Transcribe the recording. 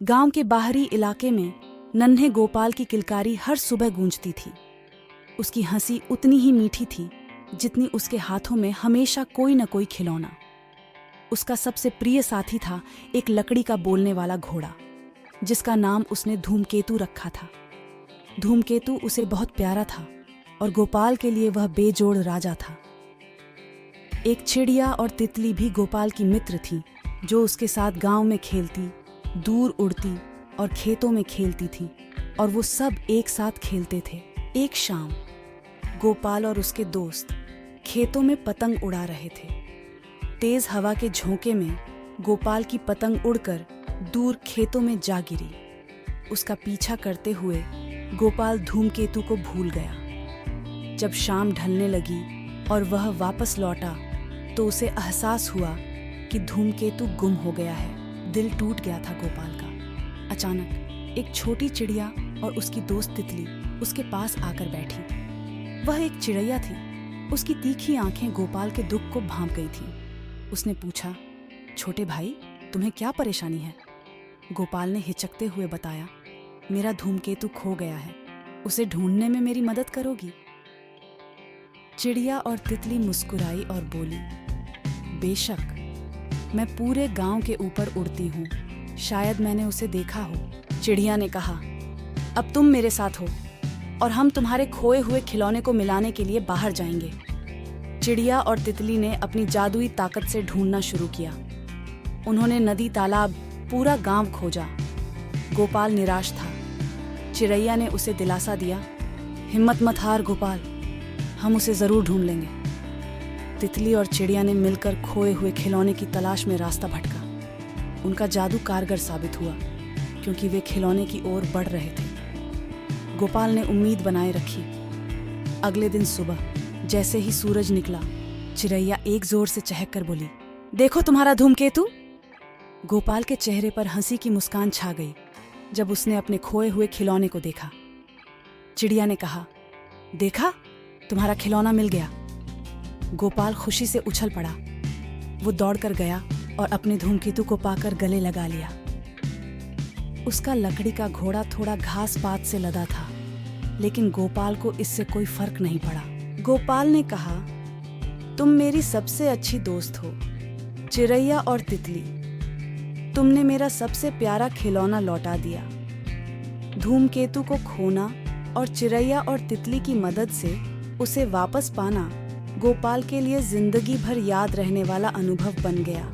गांव के बाहरी इलाके में नन्हे गोपाल की किलकारी हर सुबह गूंजती थी। उसकी हंसी उतनी ही मीठी थी जितनी उसके हाथों में हमेशा कोई न कोई खिलौना। उसका सबसे प्रिय साथी था एक लकड़ी का बोलने वाला घोड़ा, जिसका नाम उसने धूमकेतु रखा था। धूमकेतु उसे बहुत प्यारा था और गोपाल के लिए वह बेजोड़ राजा था। एक चिड़िया और तितली भी गोपाल की मित्र थी, जो उसके साथ गांव में खेलती, दूर उड़ती और खेतों में खेलती थी, और वो सब एक साथ खेलते थे। एक शाम गोपाल और उसके दोस्त खेतों में पतंग उड़ा रहे थे। तेज हवा के झोंके में गोपाल की पतंग उड़कर दूर खेतों में जा गिरी। उसका पीछा करते हुए गोपाल धूमकेतु को भूल गया। जब शाम ढलने लगी और वह वापस लौटा तो उसे एहसास हुआ कि धूमकेतु गुम हो गया है। दिल टूट गया था गोपाल का। अचानक एक छोटी चिड़िया और उसकी दोस्त तितली उसके पास आकर बैठी। वह एक चिड़ैया थी। उसकी तीखी आंखें गोपाल के दुख को भांप गई थीं। उसने पूछा, छोटे भाई, तुम्हें क्या परेशानी है? गोपाल ने हिचकते हुए बताया, मेरा धूमकेतु खो गया है, उसे ढूंढने में मेरी मदद करोगी? चिड़िया और तितली मुस्कुराई और बोली, बेशक, मैं पूरे गांव के ऊपर उड़ती हूँ, शायद मैंने उसे देखा हो। चिड़िया ने कहा, अब तुम मेरे साथ हो और हम तुम्हारे खोए हुए खिलौने को मिलाने के लिए बाहर जाएंगे। चिड़िया और तितली ने अपनी जादुई ताकत से ढूंढना शुरू किया। उन्होंने नदी, तालाब, पूरा गांव खोजा। गोपाल निराश था। चिड़ैया ने उसे दिलासा दिया, हिम्मत मत हार गोपाल, हम उसे जरूर ढूंढ लेंगे। तितली और चिड़िया ने मिलकर खोए हुए खिलौने की तलाश में रास्ता भटका। उनका जादू कारगर साबित हुआ, क्योंकि वे खिलौने की ओर बढ़ रहे थे। गोपाल ने उम्मीद बनाए रखी। अगले दिन सुबह जैसे ही सूरज निकला, चिड़ैया एक जोर से चहक कर बोली, देखो तुम्हारा धूमकेतु। गोपाल के चेहरे पर हंसी की मुस्कान छा गई जब उसने अपने खोए हुए खिलौने को देखा। चिड़िया ने कहा, देखा, तुम्हारा खिलौना मिल गया। गोपाल खुशी से उछल पड़ा। वो दौड़कर गया और अपने धूमकेतु को पाकर गले लगा लिया। उसका लकड़ी का घोड़ा थोड़ा घास पात से लदा था, लेकिन गोपाल को इससे कोई फर्क नहीं पड़ा। गोपाल ने कहा, तुम मेरी सबसे अच्छी दोस्त हो, चिड़ैया और तितली। तुमने मेरा सबसे प्यारा खिलौना लौटा दिया। धूमकेतु को खोना और चिड़ैया और तितली की मदद से उसे वापस पाना गोपाल के लिए जिंदगी भर याद रहने वाला अनुभव बन गया।